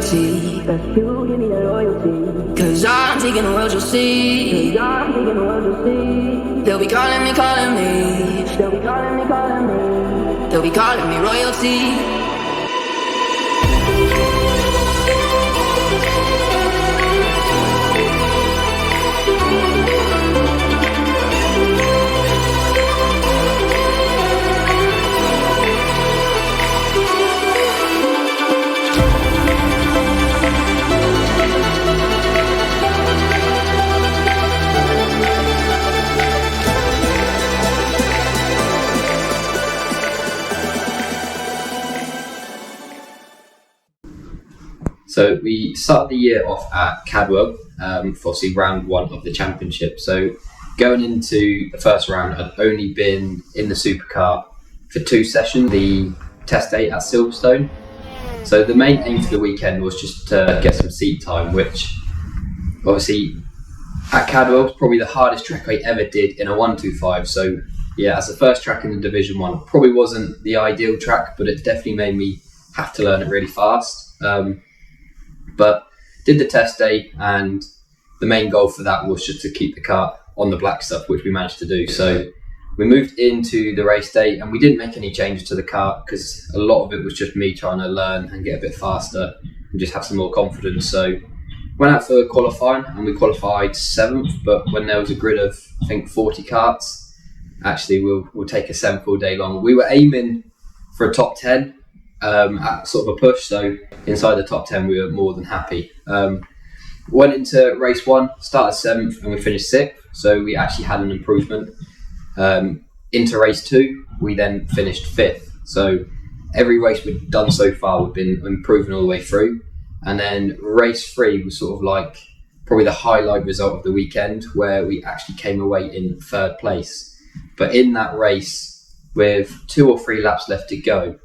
loyalty. That's you, give me the loyalty. Cause I'm taking the world, you'll see. I'm taking the world to see. They'll be calling me, calling me. They'll be calling me, calling me. They'll be calling me royalty. So we started the year off at Cadwell for obviously round 1 of the championship. So going into the first round, I'd only been in the supercar for 2 sessions, the test day at Silverstone. So the main aim for the weekend was just to get some seat time, which obviously at Cadwell was probably the hardest track I ever did in a 125. So yeah, as the first track in the Division 1, it probably wasn't the ideal track, but it definitely made me have to learn it really fast. But did the test day, and the main goal for that was just to keep the car on the black stuff, which we managed to do. So we moved into the race day, and we didn't make any changes to the car because a lot of it was just me trying to learn and get a bit faster and just have some more confidence. So went out for qualifying, and we qualified 7th, but when there was a grid of I think 40 karts, actually we'll take a 7th all day long. We were aiming for a top 10 at sort of a push, so inside the top 10 we were more than happy. Went into race 1, started 7th and we finished 6th, so we actually had an improvement. Into race 2 we then finished 5th, so every race we've done so far we've been improving all the way through. And then race 3 was sort of like probably the highlight result of the weekend, where we actually came away in 3rd place. But in that race, with 2 or 3 laps left to go,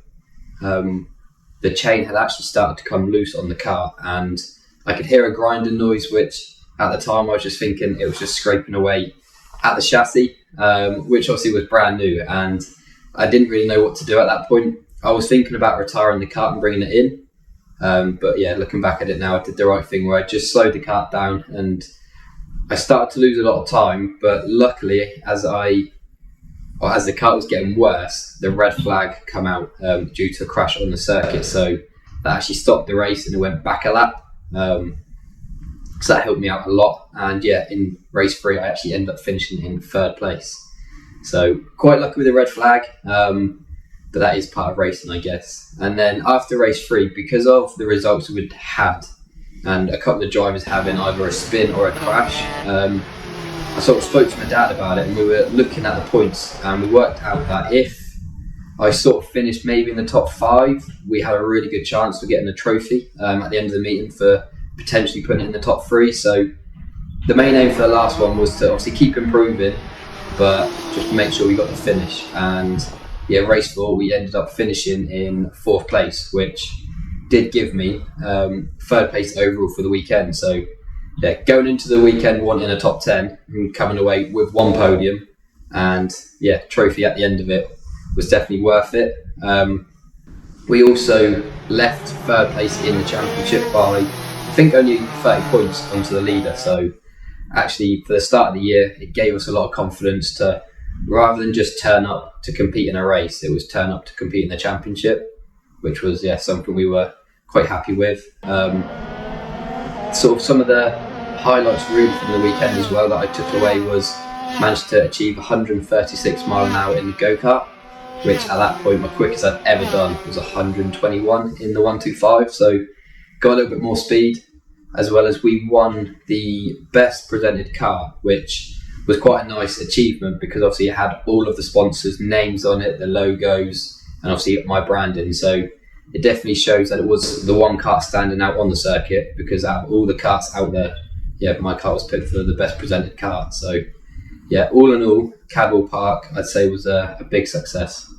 the chain had actually started to come loose on the car, and I could hear a grinding noise, which at the time I was just thinking it was just scraping away at the chassis, which obviously was brand new, and I didn't really know what to do at that point. I was thinking about retiring the kart and bringing it in, but yeah, looking back at it now, I did the right thing where I just slowed the kart down, and I started to lose a lot of time. But luckily, as the car was getting worse, the red flag come out due to a crash on the circuit, so that actually stopped the race and it went back a lap. So that helped me out a lot, and yeah, in race 3 I actually ended up finishing in 3rd place. So quite lucky with the red flag, but that is part of racing, I guess. And then after race 3, because of the results we'd had and a couple of drivers having either a spin or a crash, I sort of spoke to my dad about it, and we were looking at the points, and we worked out that if I sort of finished maybe in the top 5, we had a really good chance for getting a trophy at the end of the meeting for potentially putting it in the top 3. So the main aim for the last one was to obviously keep improving, but just make sure we got the finish. And yeah, race 4 we ended up finishing in 4th place, which did give me 3rd place overall for the weekend. So yeah, going into the weekend wanting a top 10 and coming away with 1 podium, and yeah, trophy at the end of it was definitely worth it. We also left 3rd place in the championship by I think only 30 points onto the leader. So actually for the start of the year it gave us a lot of confidence to, rather than just turn up to compete in a race, it was turn up to compete in the championship, which was something we were quite happy with. Sort of some of the highlights really from the weekend as well that I took away was managed to achieve 136 mile an hour in the go-kart, which at that point my quickest I'd ever done was 121 in the 125, so got a little bit more speed, as well as we won the best presented car, which was quite a nice achievement because obviously it had all of the sponsors' names on it, the logos, and obviously my branding. So it definitely shows that it was the one kart standing out on the circuit, because out of all the karts out there, my car was picked for the best presented kart. So yeah, all in all, Cadwell Park I'd say was a big success.